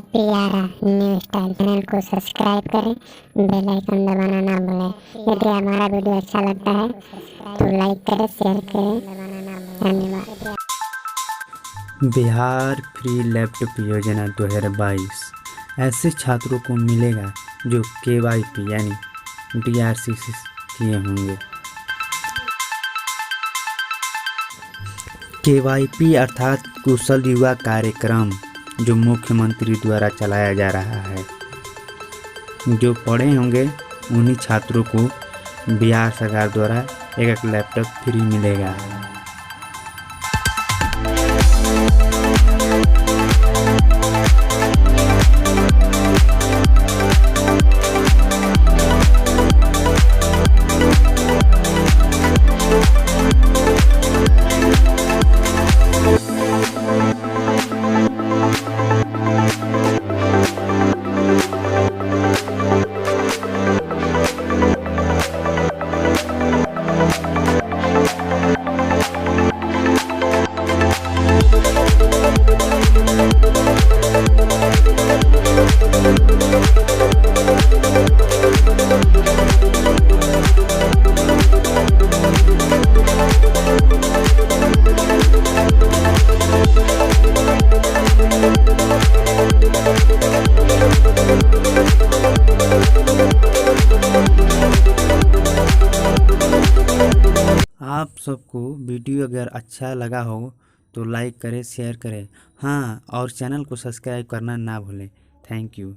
प्यारा new style channel को subscribe करें, बेल आइकन दबाना ना भूलें। यदि हमारा वीडियो अच्छा लगता है तो लाइक करें, शेयर करें। धन्यवाद। बिहार फ्री लैपटॉप योजना 2022 ऐसे छात्रों को मिलेगा जो KYP यानी DRCC किए होंगे। KYP अर्थात कुशल युवा कार्यक्रम जो मुख्यमंत्री द्वारा चलाया जा रहा है। जो पढ़े होंगे उन्हीं छात्रों को बिहार सरकार द्वारा एक लैपटॉप फ्री मिलेगा। आप सबको वीडियो अगर अच्छा लगा हो तो लाइक करें, शेयर करें। हाँ, और चैनल को सब्सक्राइब करना ना भूलें। Thank you.